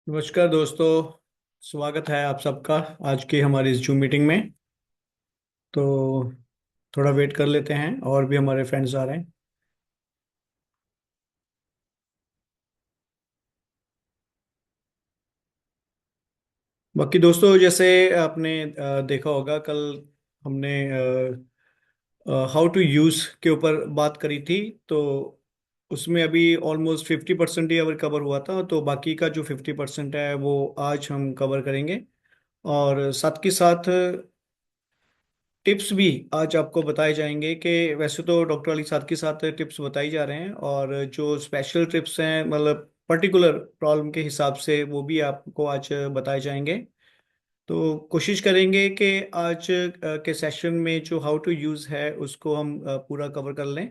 नमस्कार दोस्तों। स्वागत है आप सबका आज की हमारी इस जूम मीटिंग में। तो थोड़ा वेट कर लेते हैं, और भी हमारे फ्रेंड्स आ रहे हैं। बाकी दोस्तों, जैसे आपने देखा होगा, कल हमने हाउ टू यूज़ के ऊपर बात करी थी। तो उसमें अभी ऑलमोस्ट 50% ही अवर कवर हुआ था, तो बाकी का जो 50% है वो आज हम कवर करेंगे। और साथ के साथ टिप्स भी आज आपको बताए जाएंगे कि वैसे तो डॉक्टर अली साथ के साथ टिप्स बताई जा रहे हैं, और जो स्पेशल टिप्स हैं मतलब पर्टिकुलर प्रॉब्लम के हिसाब से वो भी आपको आज बताए जाएंगे। तो कोशिश करेंगे कि आज के सेशन में जो हाउ टू यूज़ है उसको हम पूरा कवर कर लें,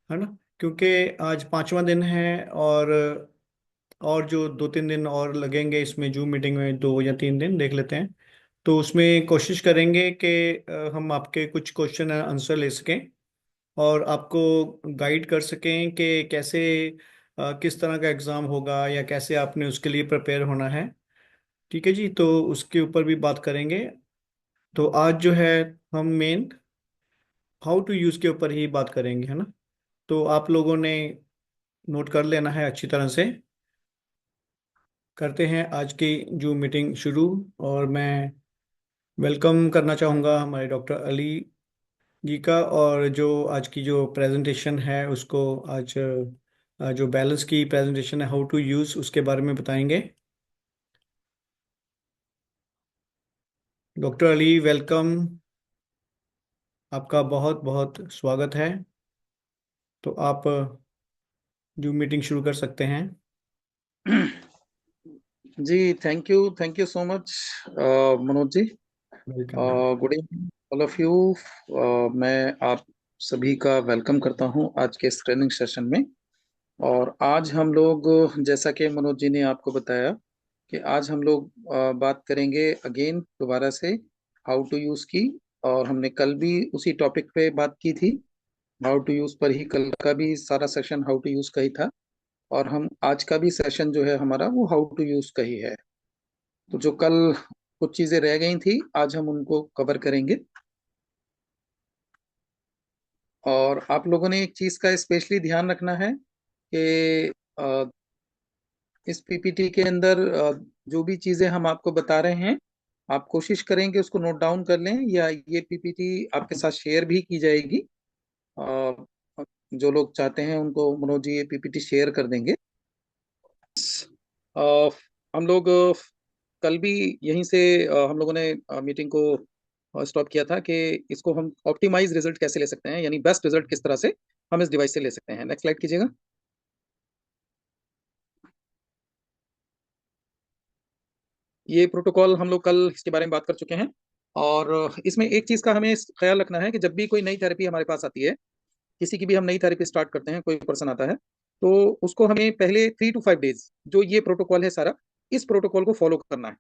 है ना। क्योंकि आज पांचवा दिन है, और जो 2-3 दिन और लगेंगे इसमें, जूम मीटिंग में 2 या 3 दिन देख लेते हैं। तो उसमें कोशिश करेंगे कि हम आपके कुछ क्वेश्चन आंसर ले सकें, और आपको गाइड कर सकें कि कैसे किस तरह का एग्ज़ाम होगा, या कैसे आपने उसके लिए प्रिपेयर होना है। ठीक है जी, तो उसके ऊपर भी बात करेंगे। तो आज जो है हम मेन हाउ टू यूज़ के ऊपर ही बात करेंगे, है ना। तो आप लोगों ने नोट कर लेना है अच्छी तरह से। करते हैं आज की जो मीटिंग शुरू। और मैं वेलकम करना चाहूँगा हमारे डॉक्टर अली जी का, और जो आज की जो प्रेजेंटेशन है उसको आज जो बैलेंस की प्रेजेंटेशन है हाउ टू यूज़ उसके बारे में बताएंगे। डॉक्टर अली वेलकम, आपका बहुत बहुत स्वागत है। तो आप जो मीटिंग शुरू कर सकते हैं। जी, thank you so much Manoj ji. Welcome. Good evening all of you. मैं आप सभी का वेलकम करता हूं आज के इस ट्रेनिंग सेशन में। और आज हम लोग, जैसा कि मनोज जी ने आपको बताया, कि आज हम लोग बात करेंगे अगेन दोबारा से हाउ टू यूज़ की। और हमने कल भी उसी टॉपिक पे बात की थी, हाउ टू यूज़ पर ही कल का भी सारा सेशन हाउ टू यूज़ का ही था। और हम आज का भी सेशन जो है हमारा वो हाउ टू यूज़ का ही है। तो जो कल कुछ चीजें रह गई थी आज हम उनको कवर करेंगे। और आप लोगों ने एक चीज का स्पेशली ध्यान रखना है कि इस पीपीटी के अंदर जो भी चीजें हम आपको बता रहे हैं, आप कोशिश करें कि उसको नोट डाउन कर लें, या ये पीपीटी आपके साथ शेयर भी की जाएगी। अ, जो लोग चाहते हैं उनको मनोज जी ये पीपीटी शेयर कर देंगे। अ, हम लोग कल भी यहीं से हम लोगों ने मीटिंग को स्टॉप किया था कि इसको हम ऑप्टिमाइज रिजल्ट कैसे ले सकते हैं, यानी बेस्ट रिजल्ट किस तरह से हम इस डिवाइस से ले सकते हैं। नेक्स्ट स्लाइड कीजिएगा। ये प्रोटोकॉल हम लोग कल इसके बारे में बात कर चुके हैं। और इसमें एक चीज का हमें ख्याल रखना है कि जब भी कोई नई थेरेपी हमारे पास आती है, किसी की भी हम नई थेरेपी स्टार्ट करते हैं, कोई पर्सन आता है, तो उसको हमें पहले 3 to 5 डेज जो ये प्रोटोकॉल है सारा, इस प्रोटोकॉल को फॉलो करना है।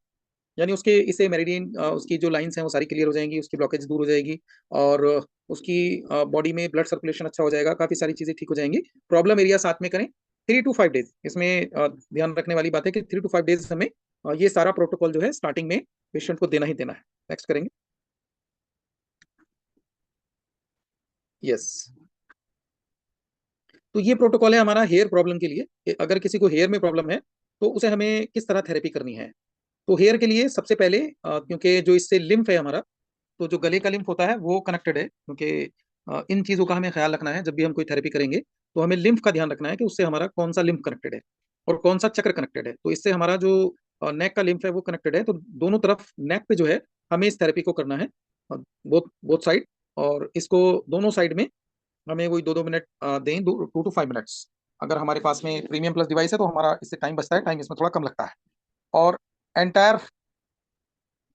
यानी उसके इससे मेरिडियन उसकी जो लाइंस हैं वो सारी क्लियर हो जाएंगी, उसकी ब्लॉकेज दूर हो जाएगी, और उसकी बॉडी में ब्लड सर्कुलेशन अच्छा हो जाएगा, काफी सारी चीजें ठीक हो जाएंगी। प्रॉब्लम एरिया साथ में करें। 3 to 5 डेज इसमें ध्यान रखने वाली बात है कि 3 to 5 डेज हमें ये सारा प्रोटोकॉल जो है स्टार्टिंग में पेशेंट को देना ही देना है। नेक्स्ट करेंगे। यस। तो ये प्रोटोकॉल है हमारा हेयर प्रॉब्लम के लिए, कि अगर किसी को हेयर में प्रॉब्लम है तो उसे हमें किस तरह थेरेपी करनी है। तो हेयर के लिए सबसे पहले क्योंकि जो इससे लिम्फ है हमारा, तो जो गले का लिम्फ होता है वो कनेक्टेड है, क्योंकि इन चीजों का हमें ख्याल रखना है जब भी हम कोई थेरेपी करेंगे। तो हमें लिम्फ का ध्यान रखना है कि उससे हमारा कौन सा लिम्फ कनेक्टेड है और कौन सा चक्र कनेक्टेड है। तो इससे हमारा जो नेक का लिम्फ है वो कनेक्टेड है, तो दोनों तरफ नेक पे जो है हमें इस थेरेपी को करना है, बोथ बोथ साइड। और इसको दोनों साइड में हमें वही 2-2 मिनट दें, 2 to 5 मिनट्स। अगर हमारे पास में प्रीमियम प्लस डिवाइस है तो हमारा इससे टाइम बचता है, टाइम इसमें थोड़ा कम लगता है। और एंटायर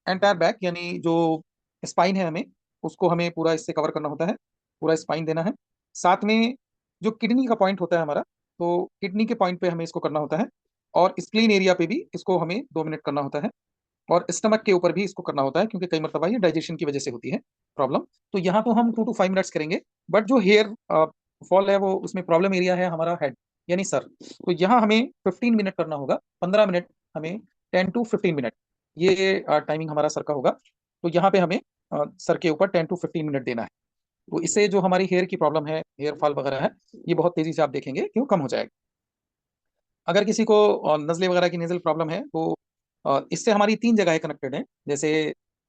एंटायर बैक यानी जो स्पाइन है हमें उसको हमें पूरा इससे कवर करना होता है, पूरा स्पाइन देना है। साथ में जो किडनी का पॉइंट होता है हमारा, तो किडनी के पॉइंट पे हमें इसको करना होता है। और स्प्लीन एरिया पे भी इसको हमें 2 मिनट करना होता है। और स्टमक के ऊपर भी इसको करना होता है, क्योंकि कई मरतबा ये डाइजेशन की वजह से होती है प्रॉब्लम। तो यहाँ तो हम 2 to 5 मिनट्स करेंगे। बट जो हेयर फॉल है वो उसमें प्रॉब्लम एरिया है हमारा हेड यानी सर, तो यहाँ हमें 15 मिनट करना होगा। 15 मिनट हमें 10 to 15 मिनट, ये टाइमिंग हमारा सर का होगा। तो यहाँ पे हमें सर के ऊपर 10 to 15 मिनट देना है। तो इससे जो हमारी हेयर की प्रॉब्लम है, हेयर फॉल वगैरह है, ये बहुत तेजी से आप देखेंगे कि वो कम हो जाएगा। अगर किसी को नज़ले वगैरह की नेजल प्रॉब्लम है तो इससे हमारी तीन जगह कनेक्टेड है। जैसे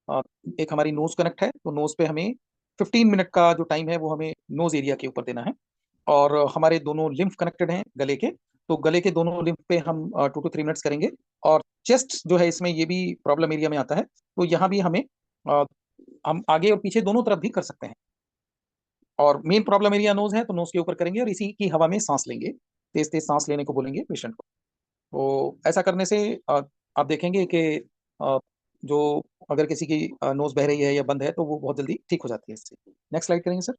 अ, एक हमारी नोज कनेक्ट है, तो नोज पे हमें 15 मिनट का जो टाइम है वो हमें नोज एरिया के ऊपर देना है। और हमारे दोनों लिम्फ कनेक्टेड हैं गले के, तो गले के दोनों लिम्फ पे हम 2 to 3 मिनट्स करेंगे। और चेस्ट जो है इसमें ये भी प्रॉब्लम एरिया में आता है, तो यहाँ भी हमें अ, हम आगे और पीछे दोनों तरफ भी कर सकते हैं। और मेन प्रॉब्लम एरिया नोज है, तो नोज के ऊपर करेंगे और इसी की हवा में सांस लेंगे, तेज तेज सांस लेने को बोलेंगे पेशेंट को। तो ऐसा करने से आप देखेंगे कि जो अगर किसी की नोज बह रही है या बंद है तो वो बहुत जल्दी ठीक हो जाती है इससे। नेक्स्ट स्लाइड करेंगे सर।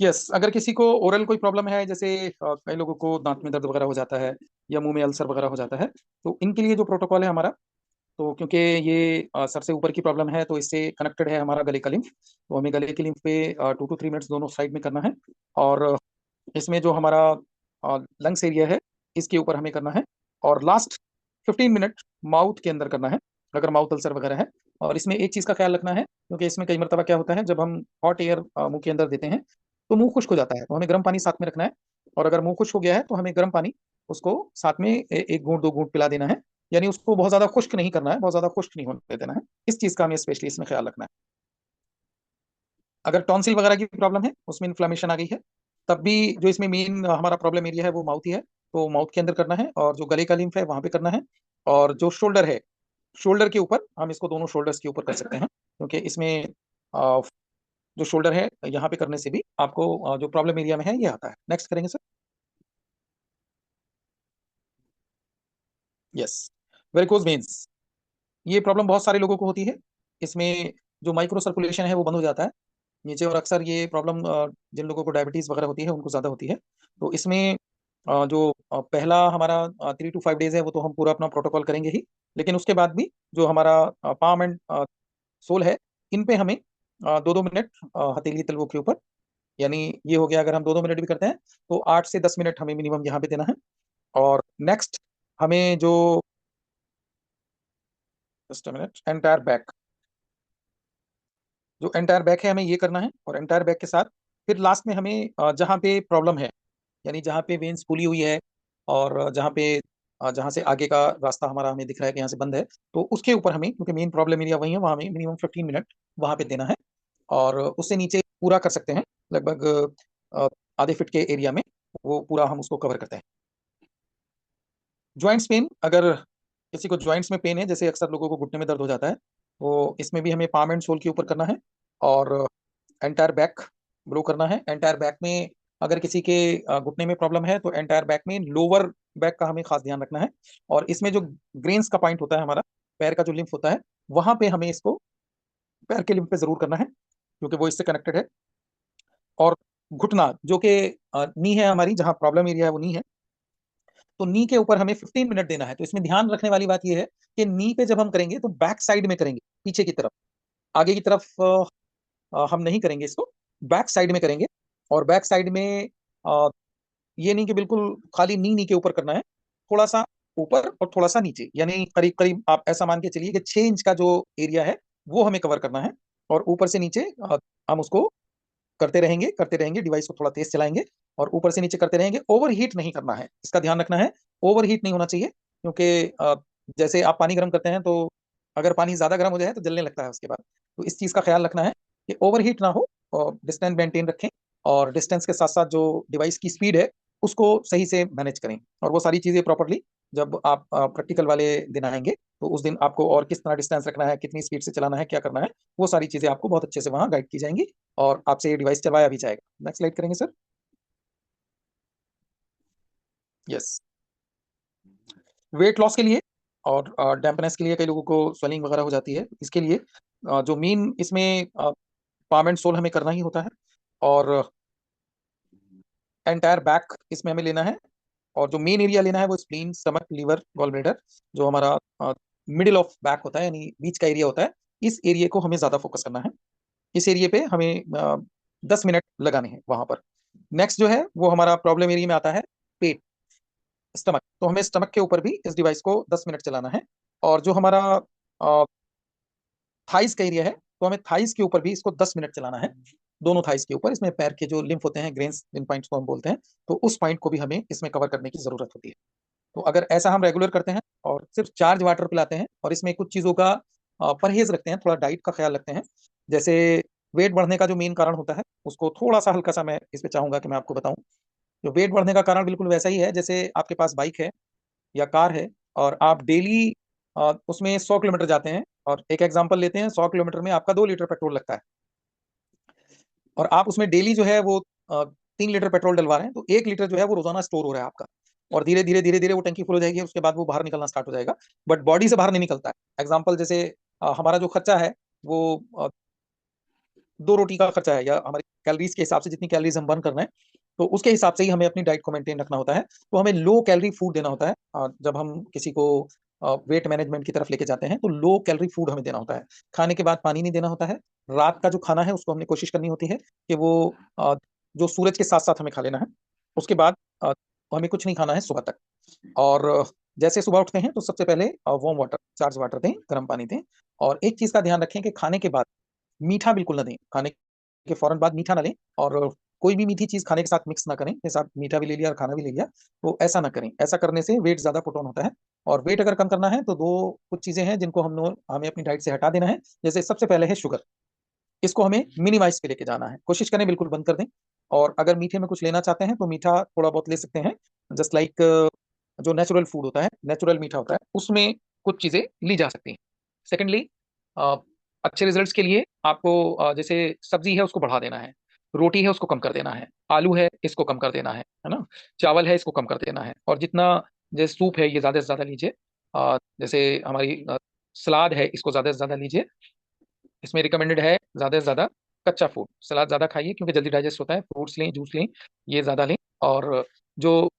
यस, अगर किसी को ओरल कोई प्रॉब्लम है, जैसे कई लोगों को दांत में दर्द वगैरह हो जाता है या मुंह में अल्सर वगैरह हो जाता है, तो इनके लिए जो प्रोटोकॉल है हमारा, तो क्योंकि ये सर से ऊपर की प्रॉब्लम है तो इससे कनेक्टेड है हमारा गले का लिम्फ, तो हमें गले के लिम्फ पे 2 to 3 मिनट्स दोनों साइड में करना है। और इसमें जो हमारा लंग्स एरिया है इसके ऊपर हमें करना है। और लास्ट 15 मिनट माउथ के अंदर करना है, अगर माउथ अल्सर वगैरह है। और इसमें एक चीज़ का ख्याल रखना है, क्योंकि इसमें कई मरतबा क्या होता है, जब हम हॉट एयर मुंह के अंदर देते हैं तो मुंह खुश्क हो जाता है, तो हमें गर्म पानी साथ में रखना है। और अगर मुंह खुश्क हो गया है तो हमें गर्म पानी उसको साथ में एक घूंट दो घूंट पिला देना है। यानी उसको बहुत ज्यादा खुश्क नहीं करना है, बहुत ज्यादा खुश्क नहीं होने देना है। इस चीज का हमें स्पेशली इसमें ख्याल रखना है। अगर टॉन्सिल वगैरह की प्रॉब्लम है, उसमें इन्फ्लेमेशन आ गई है, तब भी जो इसमें मेन हमारा प्रॉब्लम एरिया है वो माउथ ही है, तो माउथ के अंदर करना है। और जो गले का लिम्फ है वहां पे करना है। और जो शोल्डर है, शोल्डर के ऊपर हम इसको दोनों शोल्डर्स के ऊपर कर सकते हैं, क्योंकि इसमें जो शोल्डर है यहाँ पे करने से भी आपको जो प्रॉब्लम एरिया में है ये आता है। नेक्स्ट करेंगे सर। यस, वेरिकोज वेन्स, ये प्रॉब्लम बहुत सारे लोगों को होती है। इसमें जो माइक्रो सर्कुलेशन है वो बंद हो जाता है नीचे। और अक्सर ये प्रॉब्लम जिन लोगों को डायबिटीज वगैरह होती है उनको ज्यादा होती है। तो इसमें जो पहला हमारा 3 to 5 डेज है वो तो हम पूरा अपना प्रोटोकॉल करेंगे ही। लेकिन उसके बाद भी जो हमारा पाम एंड सोल है, इन पे हमें 2-2 मिनट हथेली तलवों के ऊपर, यानी ये हो गया, अगर हम 2-2 मिनट भी करते हैं तो 8 से 10 मिनट हमें मिनिमम यहाँ पे देना है। और नेक्स्ट हमें जो, जस्ट मिनट, एंटायर बैक, जो एंटायर बैक है हमें ये करना है। और एंटायर बैक के साथ फिर लास्ट में हमें जहाँ पे प्रॉब्लम है, यानी जहाँ पे वेन्स फूली हुई है और जहाँ पे जहाँ से आगे का रास्ता हमारा हमें दिख रहा है कि यहाँ से बंद है, तो उसके ऊपर हमें, क्योंकि मेन प्रॉब्लम एरिया वही है, वहाँ हमें मिनिमम 15 मिनट वहाँ पे देना है। और उससे नीचे पूरा कर सकते हैं लगभग अ, आधे फीट के एरिया में, वो पूरा हम उसको कवर करते हैं। ज्वाइंट्स पेन, अगर किसी को ज्वाइंट्स में पेन है, जैसे अक्सर लोगों को घुटने में दर्द हो जाता है, तो इसमें भी हमें पाम एंड सोल के ऊपर करना है। और एंटायर बैक ब्लो करना है। एंटायर बैक में अगर किसी के घुटने में प्रॉब्लम है तो एंटायर बैक में लोअर बैक का हमें खास ध्यान रखना है। और इसमें जो ग्रेन्स का पॉइंट होता है हमारा, पैर का जो लिम्फ होता है, वहां पे हमें इसको पैर के लिम्फ पे जरूर करना है, क्योंकि वो इससे कनेक्टेड है। और घुटना जो कि नी है हमारी, जहाँ प्रॉब्लम एरिया है वो नी है, तो नी के ऊपर हमें 15 मिनट देना है। तो इसमें ध्यान रखने वाली बात यह है कि नी पे जब हम करेंगे तो बैक साइड में करेंगे, पीछे की तरफ, आगे की तरफ हम नहीं करेंगे इसको, बैक साइड में करेंगे। और बैक साइड में ये नहीं कि बिल्कुल खाली नी नी के ऊपर करना है, थोड़ा सा ऊपर और थोड़ा सा नीचे, यानी करीब करीब आप ऐसा मान के चलिए कि 6 इंच का जो एरिया है वो हमें कवर करना है। और ऊपर से नीचे हम उसको करते रहेंगे, डिवाइस को थोड़ा तेज चलाएंगे और ऊपर से नीचे करते रहेंगे। ओवर हीट नहीं करना है, इसका ध्यान रखना है। ओवर हीट नहीं होना चाहिए, क्योंकि जैसे आप पानी गर्म करते हैं तो अगर पानी ज्यादा गर्म हो जाए तो जलने लगता है उसके बाद। तो इस चीज का ख्याल रखना है कि ओवर हीट ना हो, और डिस्टेंस मेंटेन रखें। और डिस्टेंस के साथ साथ जो डिवाइस की स्पीड है उसको सही से मैनेज करें। और वो सारी चीजें प्रॉपरली जब आप प्रैक्टिकल वाले दिन आएंगे तो उस दिन आपको और किस तरह डिस्टेंस रखना है, कितनी स्पीड से चलाना है, क्या करना है, वो सारी चीजें आपको बहुत अच्छे से वहां गाइड की जाएंगी। और आपसे ये डिवाइस चलवाया भी जाएगा। नेक्स्ट स्लाइड करेंगे सर। यस, वेट लॉस के लिए और डैम्पनेस के लिए कई लोगों को स्वेलिंग वगैरह हो जाती है, इसके लिए जो मेन इसमें पाम एंड सोल हमें करना ही होता है। और एंटायर बैक इसमें हमें लेना है। और जो मेन एरिया लेना है वो spleen, stomach, liver, gall bladder, जो हमारा मिडिल ऑफ बैक होता है, यानी बीच का एरिया होता है, इस एरिया को हमें ज्यादा फोकस करना है। इस एरिया पे हमें 10 मिनट लगाने हैं वहां पर। नेक्स्ट जो है वो हमारा प्रॉब्लम एरिया में आता है पेट, स्टमक। तो हमें स्टमक के ऊपर भी इस डिवाइस को 10 मिनट चलाना है। और जो हमारा थाइस का एरिया है, तो हमें थाइस के ऊपर भी इसको 10 मिनट चलाना है। दोनों थाइस के ऊपर, इसमें पैर के जो लिम्फ होते हैं, ग्रेन्स जिन पॉइंट्स को हम बोलते हैं, तो उस पॉइंट को भी हमें इसमें कवर करने की जरूरत होती है। तो अगर ऐसा हम रेगुलर करते हैं और सिर्फ चार्ज वाटर पिलाते हैं और इसमें कुछ चीजों का परहेज रखते हैं, थोड़ा डाइट का ख्याल रखते हैं, जैसे वेट बढ़ने का जो मेन कारण होता है उसको थोड़ा सा हल्का सा मैं इस पे चाहूंगा कि मैं आपको बताऊं। जो वेट बढ़ने का कारण बिल्कुल वैसा ही है जैसे आपके पास बाइक है या कार है, और आप डेली उसमें 100 किलोमीटर जाते हैं, और एक एग्जांपल लेते हैं, 100 किलोमीटर में आपका 2 लीटर पेट्रोल लगता है, और आप उसमें डेली जो है वो 3 लीटर पेट्रोल डलवा रहे हैं, तो 1 लीटर जो है वो रोजाना स्टोर हो रहा है आपका। और धीरे धीरे धीरे धीरे वो टंकी फुल हो जाएगी, उसके बाद वो बाहर निकलना स्टार्ट हो जाएगा, बट बॉडी से बाहर नहीं निकलता है। एग्जाम्पल जैसे हमारा जो खर्चा है वो 2 रोटी का खर्चा है, या हमारी कैलोरीज के हिसाब से जितनी कैलोरीज हम बर्न कर रहे हैं, तो उसके हिसाब से ही हमें अपनी डाइट को मेंटेन रखना होता है। तो हमें लो कैलोरी फूड देना होता है। जब हम किसी को वेट मैनेजमेंट की तरफ लेके जाते हैं तो लो कैलोरी फूड हमें देना होता है। खाने के बाद पानी नहीं देना होता है। रात का जो खाना है उसको हमने कोशिश करनी होती है कि वो जो सूरज के साथ साथ हमें खा लेना है। उसके बाद हमें कुछ नहीं खाना है सुबह तक। और जैसे सुबह उठते हैं तो सबसे पहले वार्म वाटर, चार्ज वाटर दें, गर्म पानी दें। और एक चीज का ध्यान रखें कि खाने के बाद मीठा बिल्कुल ना दें, खाने के फौरन बाद मीठा ना लें, और कोई भी मीठी चीज खाने के साथ मिक्स ना करें, जैसे आप मीठा भी ले लिया और खाना भी ले लिया, तो ऐसा ना करें। ऐसा करने से वेट ज्यादा पुट ऑन होता है। और वेट अगर कम करना है तो दो कुछ चीजें हैं जिनको हमें अपनी डाइट से हटा देना है। जैसे सबसे पहले है शुगर, इसको हमें मिनिमाइज पे लेके जाना है, कोशिश करें बिल्कुल बंद कर दें। और अगर मीठे में कुछ लेना चाहते हैं तो मीठा थोड़ा बहुत ले सकते हैं, जस्ट लाइक जो नेचुरल फूड होता है, नेचुरल मीठा होता है, उसमें कुछ चीजें ली जा सकती हैं। सेकेंडली, अच्छे रिजल्ट्स के लिए आपको जैसे सब्जी है उसको बढ़ा देना है, रोटी है उसको कम कर देना है, आलू है इसको कम कर देना है ना, चावल है इसको कम कर देना है। और जितना जैसे सूप है ये ज्यादा से ज्यादा लीजिए। जैसे हमारी सलाद है इसको ज्यादा से ज्यादा लीजिए। इसमें रिकमेंडेड है ज्यादा से ज्यादा कच्चा फूड, सलाद ज्यादा खाइए क्योंकि जल्दी डाइजेस्ट होता है। फ्रूट्स लें, जूस लें, ये ज्यादा लें। और जो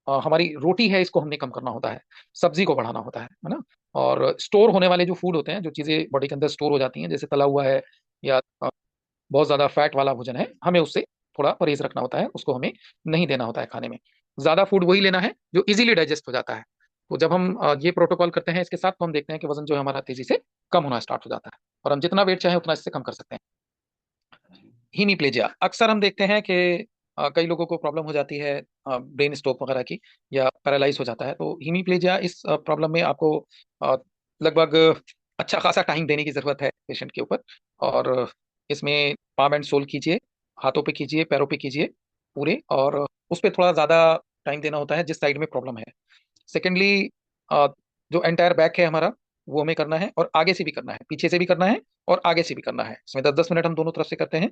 हमारी रोटी है इसको हमने कम करना होता है, सब्जी को बढ़ाना होता है ना। और स्टोर होने वाले जो फूड होते हैं, जो चीजें बॉडी के अंदर स्टोर हो जाती हैं, जैसे तला हुआ है या बहुत ज्यादा फैट वाला भोजन है, हमें उससे थोड़ा परहेज रखना होता है, उसको हमें नहीं देना होता है खाने में। ज्यादा फूड वही लेना है जो इजीली डाइजेस्ट हो जाता है। तो जब हम ये प्रोटोकॉल करते हैं इसके साथ, तो हम देखते हैं कि वजन जो है हमारा तेजी से कम होना स्टार्ट हो जाता है, और हम जितना वेट चाहें उतना इससे कम कर सकते हैं। हीमीप्लेजिया अक्सर हम देखते हैं कि कई लोगों को प्रॉब्लम हो जाती है ब्रेन स्ट्रोक वगैरह की, या पैरालाइज हो जाता है। तो हीमीप्लेजिया इस प्रॉब्लम में आपको अ, लगभग अच्छा खासा टाइम देने की जरूरत है पेशेंट के ऊपर। और इसमें पाम एंड सोल कीजिए, हाथों पे कीजिए, पैरों पे कीजिए पूरे, और उस पर थोड़ा ज्यादा टाइम देना होता है जिस साइड में प्रॉब्लम है। सेकेंडली, जो एंटायर बैक है हमारा, वो हमें करना है, और आगे से भी करना है, पीछे से भी करना है, और आगे से भी करना है। इसमें 10-10 मिनट हम दोनों तरफ से करते हैं।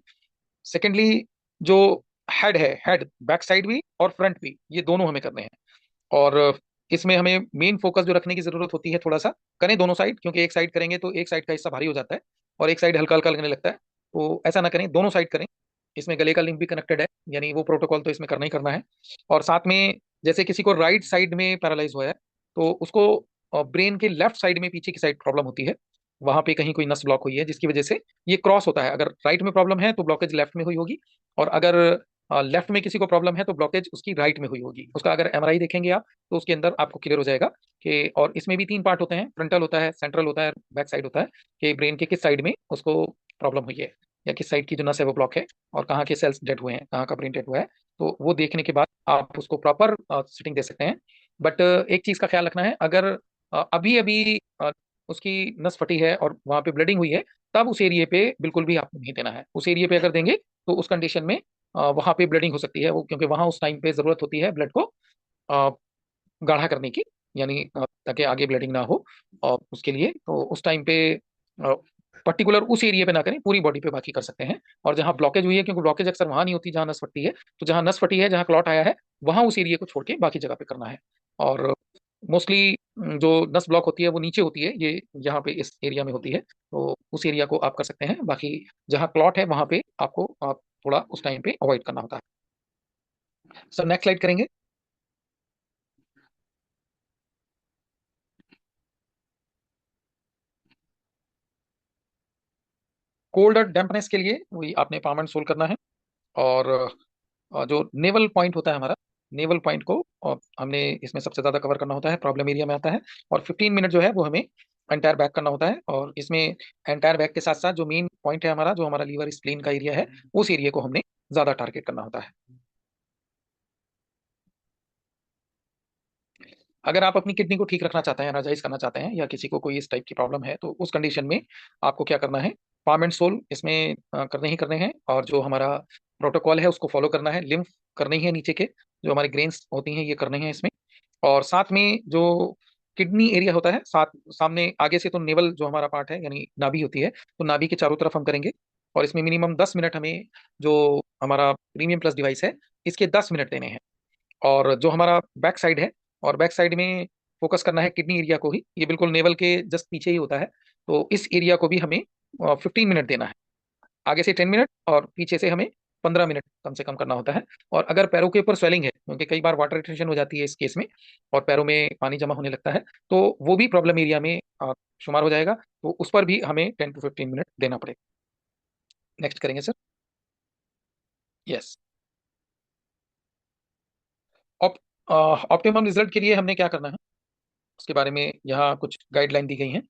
सेकेंडली, जो हेड है, हेड बैक साइड भी और फ्रंट भी, ये दोनों हमें करने हैं। और इसमें हमें मेन फोकस जो रखने की जरूरत होती है, थोड़ा सा करें दोनों साइड, क्योंकि एक साइड करेंगे तो एक साइड का हिस्सा भारी हो जाता है और एक साइड हल्का हल्का लगने लगता है। तो ऐसा ना करें, दोनों साइड करें। इसमें गले का लिंक भी कनेक्टेड है, यानी वो प्रोटोकॉल तो इसमें करना ही करना है। और साथ में जैसे किसी को राइट साइड में पैरालाइज हुआ है, तो उसको ब्रेन के लेफ्ट साइड में पीछे की साइड प्रॉब्लम होती है, वहां पे कहीं कोई नस ब्लॉक हुई है जिसकी वजह से ये क्रॉस होता है। अगर राइट में प्रॉब्लम है तो ब्लॉकेज लेफ्ट में हुई होगी, और अगर लेफ्ट में किसी को प्रॉब्लम है तो ब्लॉकेज उसकी राइट में हुई होगी। उसका अगर एमआरआई देखेंगे आप, तो उसके अंदर आपको क्लियर हो जाएगा कि, और इसमें भी 3 पार्ट होते हैं, फ्रंटल होता है, सेंट्रल होता है, बैक साइड होता है, कि ब्रेन के किस साइड में उसको प्रॉब्लम हुई है, या किस साइड की जो नस है वो ब्लॉक है, और कहाँ के सेल्स डेड हुए हैं, कहाँ का ब्रेन डेड हुआ है। तो वो देखने के बाद आप उसको प्रॉपर सिटिंग दे सकते हैं। बट एक चीज का ख्याल रखना है, अगर अभी अभी उसकी नस फटी है और वहां पे ब्लडिंग हुई है, तब उस एरिया पे बिल्कुल भी आपको नहीं देना है। उस एरिया पे अगर देंगे तो उस कंडीशन में वहां पे ब्लीडिंग हो सकती है, वो क्योंकि वहां उस टाइम पे जरूरत होती है ब्लड को अ, गाढ़ा करने की, यानी ताकि आगे ब्लीडिंग ना हो। और उसके लिए तो उस टाइम पे पर्टिकुलर उस एरिया पे ना करें, पूरी बॉडी पे बाकी कर सकते हैं। और जहां ब्लॉकेज हुई है, क्योंकि ब्लॉकेज अक्सर वहां नहीं होती जहां नस फटी है, तो जहां नस फटी है, जहां क्लॉट आया है, वहां उस एरिया को छोड़ के बाकी जगह पे करना है। और मोस्टली जो नस ब्लॉक होती है वो नीचे होती है, ये यहाँ पे इस एरिया में होती है, तो उस एरिया को आप कर सकते हैं। बाकी जहाँ क्लॉट है वहां पे आपको आप थोड़ा उस टाइम पे अवॉइड करना होता है। सर नेक्स्ट स्लाइड करेंगे। कोल्ड डैम्पनेस के लिए वही आपने पाम एंड सोल करना है। और जो नेवल पॉइंट होता है हमारा, नेवल पॉइंट को हमने इसमें सबसे ज्यादा कवर करना होता है, प्रॉब्लम एरिया में आता है। और 15 मिनट जो है वो हमें एंटायर बैक करना होता है। और इसमें एंटायर बैक के साथ साथ जो मेन पॉइंट है हमारा, जो हमारा लीवर स्प्लीन का एरिया है, उस एरिया को हमने ज्यादा टारगेट करना होता है। अगर आप अपनी किडनी को ठीक रखना चाहते हैं, एनर्जाइज करना चाहते हैं, या किसी को कोई इस टाइप की प्रॉब्लम है, तो उस कंडीशन में आपको क्या करना है, पाम एंड सोल इसमें करने ही करने हैं। और जो हमारा प्रोटोकॉल है उसको फॉलो करना है। लिम्फ करनी है, नीचे के जो हमारी ग्रेन्स होती हैं ये करने हैं इसमें। और साथ में जो किडनी एरिया होता है, साथ सामने आगे से तो नेवल जो हमारा पार्ट है यानी नाभि होती है, तो नाभि के चारों तरफ हम करेंगे। और इसमें मिनिमम 10 मिनट हमें, जो हमारा प्रीमियम प्लस डिवाइस है, इसके 10 मिनट देने हैं। और जो हमारा बैक साइड है, और बैक साइड में फोकस करना है किडनी एरिया को ही, ये बिल्कुल नेवल के जस्ट पीछे ही होता है। तो इस एरिया को भी हमें 15 मिनट देना है। आगे से 10 मिनट और पीछे से हमें 15 मिनट कम से कम करना होता है। और अगर पैरों के ऊपर स्वेलिंग है, क्योंकि कई बार वाटर रिटेंशन हो जाती है इस केस में, और पैरों में पानी जमा होने लगता है, तो वो भी प्रॉब्लम एरिया में शुमार हो जाएगा। तो उस पर भी हमें 10 to 15 मिनट देना पड़ेगा। नेक्स्ट करेंगे सर। यस। ऑप्टिमम रिजल्ट के लिए हमने क्या करना है, उसके बारे में यहाँ कुछ गाइडलाइन दी गई हैं।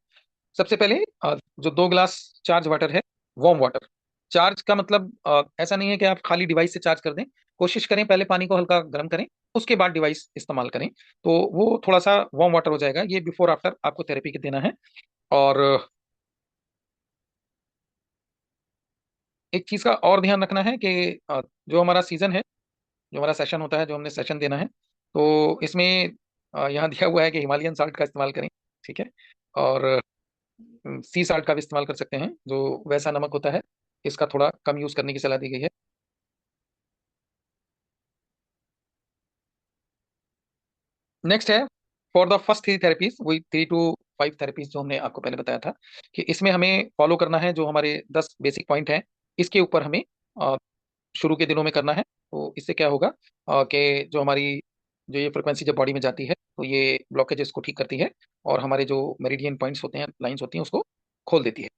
सबसे पहले जो 2 गिलास चार्ज वाटर है, वार्म वाटर। चार्ज का मतलब ऐसा नहीं है कि आप खाली डिवाइस से चार्ज कर दें। कोशिश करें पहले पानी को हल्का गर्म करें, उसके बाद डिवाइस इस्तेमाल करें। तो वो थोड़ा सा वार्म वाटर हो जाएगा। ये बिफोर आफ्टर आपको थेरेपी के देना है। और एक चीज का और ध्यान रखना है कि जो हमारा सीजन है, जो हमारा सेशन होता है, जो हमने सेशन देना है, तो इसमें यहाँ दिया हुआ है कि हिमालयन साल्ट का इस्तेमाल करें। ठीक है। और सी साल्ट का भी इस्तेमाल कर सकते हैं, जो वैसा नमक होता है, इसका थोड़ा कम यूज करने की सलाह दी गई है। नेक्स्ट है, फॉर द फर्स्ट 3 थेरेपीज, वही 3 to 5 थेरेपीज जो हमने आपको पहले बताया था, कि इसमें हमें फॉलो करना है जो हमारे 10 बेसिक पॉइंट हैं, इसके ऊपर हमें अ, शुरू के दिनों में करना है। तो इससे क्या होगा कि जो हमारी, जो ये फ्रिक्वेंसी जब बॉडी में जाती है, तो ये ब्लॉकेजेस को ठीक करती है, और हमारे जो मेरिडियन पॉइंट्स होते हैं, लाइंस होती हैं, उसको खोल देती है।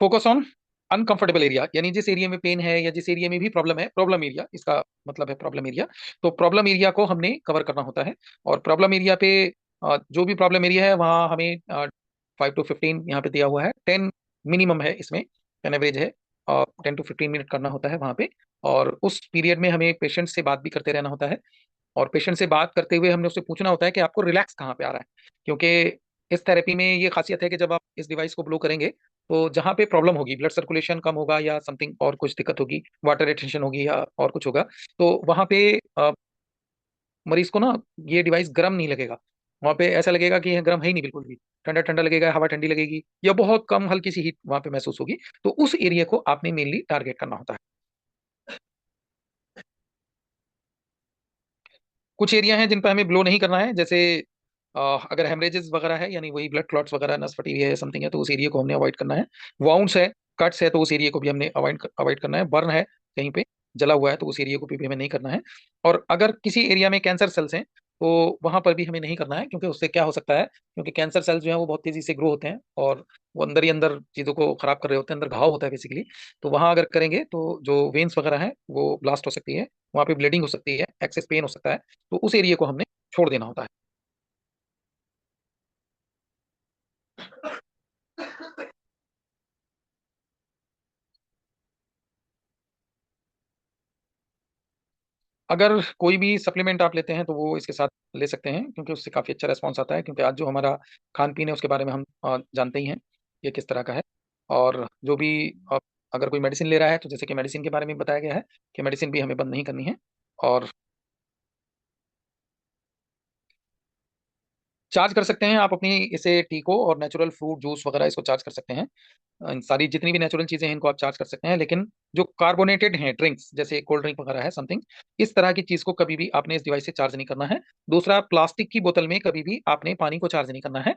फोकस ऑन अनकंफर्टेबल एरिया, यानी जिस एरिया में पेन है या जिस एरिया में भी प्रॉब्लम है, प्रॉब्लम एरिया इसका मतलब है, प्रॉब्लम एरिया। तो प्रॉब्लम एरिया को हमने कवर करना होता है। और प्रॉब्लम एरिया पे जो भी प्रॉब्लम एरिया है वहाँ हमें 5 to 15 यहाँ पे दिया हुआ है, 10 मिनिमम है इसमें, 10 एवरेज है। और 10 to 15 मिनट करना होता है वहाँ पे। और उस पीरियड में हमें पेशेंट से बात भी करते रहना होता है। और पेशेंट से बात करते हुए हमने उससे पूछना होता है कि आपको रिलैक्स कहाँ पे आ रहा है। क्योंकि इस थेरेपी में ये खासियत है कि जब आप इस डिवाइस को ब्लो करेंगे, तो जहाँ पे प्रॉब्लम होगी, ब्लड सर्कुलेशन कम होगा या समथिंग और कुछ दिक्कत होगी, वाटर रिटेंशन होगी या और कुछ होगा, तो वहाँ पे मरीज को ना ये डिवाइस गर्म नहीं लगेगा। वहाँ पे ऐसा लगेगा कि यह गर्म है ही नहीं बिल्कुल भी, ठंडा ठंडा लगेगा, हवा ठंडी लगेगी, या बहुत कम हल्की सी हीट वहाँ पे महसूस होगी। तो उस एरिया को आपने मेनली टारगेट करना होता है। कुछ एरिया हैं जिन पर हमें ब्लो नहीं करना है, जैसे अगर हेमरेजेस वगैरह है, यानी वही ब्लड क्लॉट्स वगैरह, नस फटी हुई है, समथिंग है, तो उस एरिया को हमने अवॉइड करना है। वाउंड्स है, कट्स है, तो उस एरिया को भी हमने अवॉइड अवॉइड करना है। बर्न है कहीं पे, जला हुआ है, तो उस एरिया को भी हमें नहीं करना है। और अगर किसी एरिया में कैंसर सेल्स हैं, तो वहां पर भी हमें नहीं करना है, क्योंकि उससे क्या हो सकता है, क्योंकि कैंसर सेल्स जो है वो बहुत तेजी से ग्रो होते हैं, और वो अंदर ही अंदर चीजों को खराब कर रहे होते हैं, अंदर घाव होता है बेसिकली। तो वहां अगर करेंगे तो जो वेन्स वगैरह है वो ब्लास्ट हो सकती है, वहां पे ब्लीडिंग हो सकती है, एक्सेस पेन हो सकता है। तो उस एरिया को हमने छोड़ देना होता है। अगर कोई भी सप्लीमेंट आप लेते हैं तो वो इसके साथ ले सकते हैं, क्योंकि उससे काफ़ी अच्छा रेस्पॉन्स आता है। क्योंकि आज जो हमारा खान पीन है उसके बारे में हम जानते ही हैं, ये किस तरह का है। और जो भी अगर कोई मेडिसिन ले रहा है, तो जैसे कि मेडिसिन के बारे में बताया गया है कि मेडिसिन भी हमें बंद नहीं करनी है। और चार्ज कर सकते हैं आप अपनी इसे टी को, और नेचुरल फ्रूट जूस वगैरह इसको चार्ज कर सकते हैं। इन सारी जितनी भी नेचुरल चीजें हैं इनको आप चार्ज कर सकते हैं। लेकिन जो कार्बोनेटेड हैं ड्रिंक्स, जैसे कोल्ड ड्रिंक वगैरह है समथिंग, इस तरह की चीज को कभी भी आपने इस डिवाइस से चार्ज नहीं करना है। दूसरा, प्लास्टिक की बोतल में कभी भी आपने पानी को चार्ज नहीं करना है।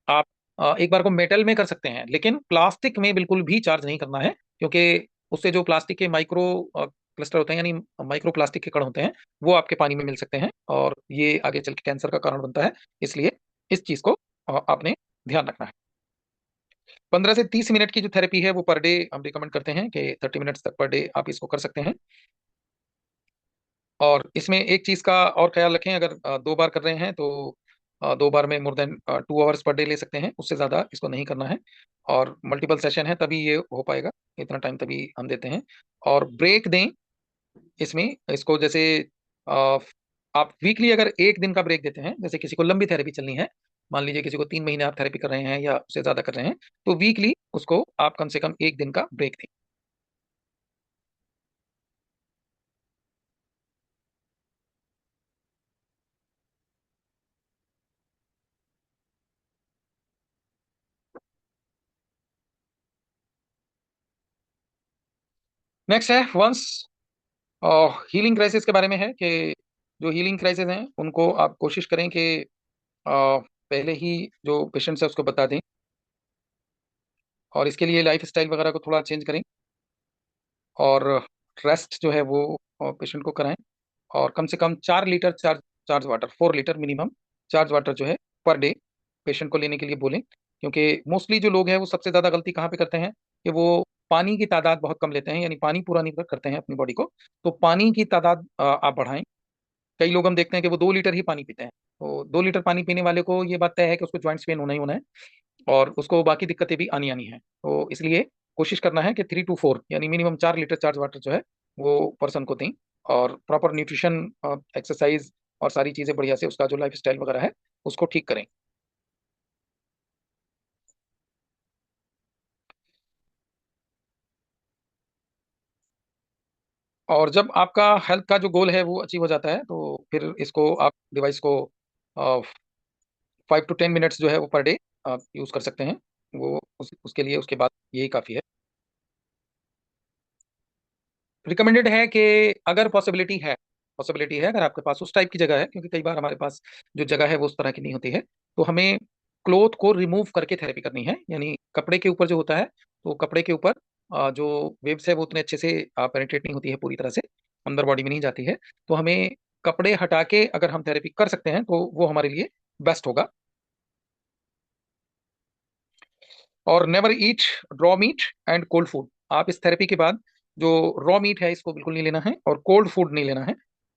आप एक बार को मेटल में कर सकते हैं, लेकिन प्लास्टिक में बिल्कुल भी चार्ज नहीं करना है, क्योंकि उससे जो प्लास्टिक के माइक्रो क्लस्टर होते हैं, यानी माइक्रो प्लास्टिक के कण होते हैं, वो आपके पानी में मिल सकते हैं, और ये आगे चल के कैंसर का कारण बनता है। इसलिए इस चीज को आपने ध्यान रखना है। 15 से 30 मिनट की जो थेरेपी है वो पर डे हम रिकमेंड करते हैं कि 30 मिनट्स तक पर डे आप इसको कर सकते हैं। और इसमें एक चीज का और ख्याल रखें, अगर 2 बार कर रहे हैं तो 2 बार में more than 2 hours per day ले सकते हैं, उससे ज्यादा इसको नहीं करना है। और मल्टीपल सेशन है तभी ये हो पाएगा, इतना टाइम तभी हम देते हैं। और ब्रेक दें इसमें, इसको जैसे अ, आप वीकली अगर एक दिन का ब्रेक देते हैं, जैसे किसी को लंबी थेरेपी चलनी है, मान लीजिए किसी को 3 महीने आप थेरेपी कर रहे हैं या उससे ज्यादा कर रहे हैं, तो वीकली उसको आप कम से कम एक दिन का ब्रेक दें। नेक्स्ट है वंस हीलिंग क्राइसिस के बारे में है कि जो हीलिंग क्राइसिस हैं उनको आप कोशिश करें कि पहले ही जो पेशेंट्स है उसको बता दें, और इसके लिए लाइफ स्टाइल वगैरह को थोड़ा चेंज करें, और रेस्ट जो है वो पेशेंट को कराएं। और कम से कम 4 litre charge charge water, 4 litre minimum charge water जो है पर डे पेशेंट को लेने के लिए बोलें। क्योंकि मोस्टली जो लोग हैं वो सबसे ज्यादा गलती कहाँ पे करते हैं कि वो पानी की तादाद बहुत कम लेते हैं, यानी पानी पूरा नहीं करते हैं अपनी बॉडी को। तो पानी की तादाद आप बढ़ाएं। कई लोग हम देखते हैं कि वो 2 लीटर ही पानी पीते हैं, तो 2 लीटर पानी पीने वाले को ये बात तय है कि उसको ज्वाइंट्स पेन होना ही होना है, और उसको बाकी दिक्कतें भी आनी आनी है। तो इसलिए कोशिश करना है कि 3 to 4 यानी मिनिमम 4 लीटर चार्ज वाटर जो है वो पर्सन को दें। और प्रॉपर न्यूट्रिशन, एक्सरसाइज और सारी चीजें बढ़िया से, उसका जो लाइफ स्टाइल वगैरह है उसको ठीक करें। और जब आपका हेल्थ का जो गोल है वो अचीव हो जाता है, तो फिर इसको आप डिवाइस को 5 to 10 मिनट्स जो है वो पर डे आप यूज कर सकते हैं। वो उसके लिए उसके बाद यही काफी है। रिकमेंडेड है कि अगर पॉसिबिलिटी है अगर आपके पास उस टाइप की जगह है, क्योंकि कई बार हमारे पास जो जगह है वो उस तरह की नहीं होती है, तो हमें क्लोथ को रिमूव करके थेरेपी करनी है। यानी कपड़े के ऊपर जो होता है, तो कपड़े के ऊपर जो वेव्स है वो उतने अच्छे से पेनिट्रेट नहीं होती है, पूरी तरह से अंदर बॉडी में नहीं जाती है। तो हमें कपड़े हटा के अगर हम थेरेपी कर सकते हैं तो वो हमारे लिए बेस्ट होगा। और never eat raw meat and cold food. आप इस थेरेपी के बाद जो रॉ मीट है इसको बिल्कुल नहीं लेना है, और कोल्ड फूड नहीं लेना है।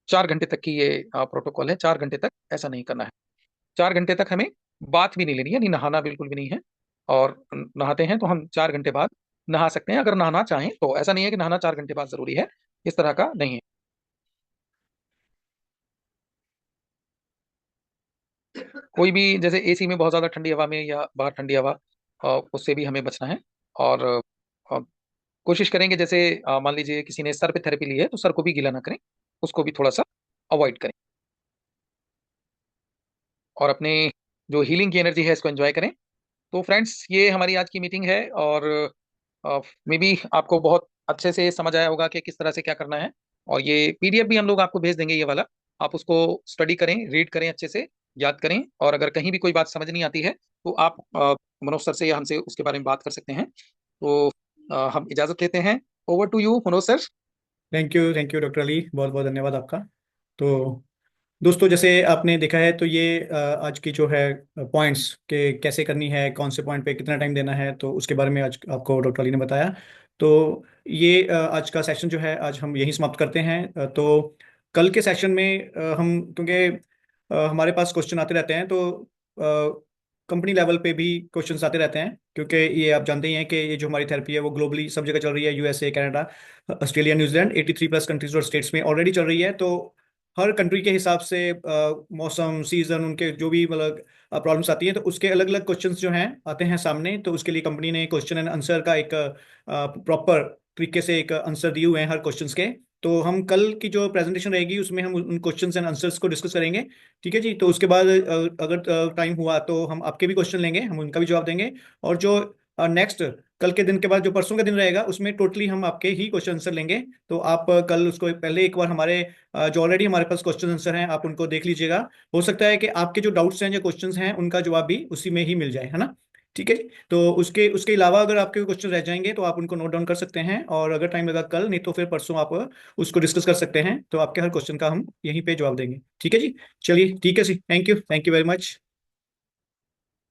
4 घंटे तक की ये प्रोटोकॉल है, 4 घंटे तक ऐसा नहीं करना है। 4 घंटे तक हमें बात भी नहीं लेनी है, यानी नहाना बिल्कुल भी नहीं है। और नहाते हैं तो हम 4 घंटे बाद नहा सकते हैं अगर नहाना चाहें, तो ऐसा नहीं है कि नहाना 4 घंटे बाद जरूरी है, इस तरह का नहीं है। कोई भी जैसे एसी में बहुत ज्यादा ठंडी हवा में या बाहर ठंडी हवा, उससे भी हमें बचना है। और कोशिश करेंगे जैसे मान लीजिए किसी ने सर पे थेरेपी ली है तो सर को भी गीला ना करें, उसको भी थोड़ा सा अवॉइड करें। और अपने जो हीलिंग की एनर्जी है इसको एंजॉय करें। तो फ्रेंड्स, ये हमारी आज की मीटिंग है, और मे बी आपको बहुत अच्छे से समझ आया होगा कि किस तरह से क्या करना है। और ये पीडीएफ भी हम लोग आपको भेज देंगे, ये वाला आप उसको स्टडी करें, रीड करें, अच्छे से याद करें। और अगर कहीं भी कोई बात समझ नहीं आती है तो आप मनोज सर से या हमसे उसके बारे में बात कर सकते हैं। तो हम इजाजत लेते हैं। Over to you Manoj sir. Thank you doctor Ali, बहुत बहुत धन्यवाद आपका। तो दोस्तों, जैसे आपने देखा है तो ये आज की जो है पॉइंट्स के कैसे करनी है, कौन से पॉइंट पे कितना टाइम देना है, तो उसके बारे में आज आपको डॉक्टर अली ने बताया। तो ये आज का सेशन जो है आज हम यहीं समाप्त करते हैं। तो कल के सेशन में हम, क्योंकि हमारे पास क्वेश्चन आते रहते हैं, तो कंपनी लेवल पे भी क्वेश्चंस आते रहते हैं, क्योंकि ये आप जानते ही हैं कि ये जो हमारी थेरेपी है वो ग्लोबली सब जगह चल रही है। USA, Canada, Australia, New Zealand, 83+ countries और स्टेट्स में ऑलरेडी चल रही है। तो हर कंट्री के हिसाब से मौसम, सीजन, उनके जो भी मतलब प्रॉब्लम्स आती हैं, तो उसके अलग अलग क्वेश्चंस जो हैं आते हैं सामने। तो उसके लिए कंपनी ने क्वेश्चन एंड आंसर का एक प्रॉपर तरीके से एक आंसर दिए हुए हैं हर क्वेश्चंस के। तो हम कल की जो प्रेजेंटेशन रहेगी उसमें हम उन क्वेश्चंस एंड आंसर्स को डिस्कस करेंगे। ठीक है जी। तो उसके बाद अगर टाइम हुआ तो हम आपके भी क्वेश्चन लेंगे, हम उनका भी जवाब देंगे। और जो नेक्स्ट कल के दिन के बाद जो परसों का दिन रहेगा उसमें टोटली हम आपके ही क्वेश्चन आंसर लेंगे। तो आप कल उसको पहले एक बार हमारे जो ऑलरेडी हमारे पास क्वेश्चन आंसर हैं आप उनको देख लीजिएगा। हो सकता है कि आपके जो डाउट्स हैं, जो क्वेश्चंस हैं, उनका जवाब भी उसी में ही मिल जाए, है ना। ठीक है जी। तो उसके उसके अलावा अगर आपके क्वेश्चन रह जाएंगे तो आप उनको नोट डाउन कर सकते हैं, और अगर टाइम लगा कल, नहीं तो फिर परसों आप उसको डिस्कस कर सकते हैं। तो आपके हर क्वेश्चन का हम यहीं पे जवाब देंगे। ठीक है जी। चलिए, ठीक है जी। Thank you very much.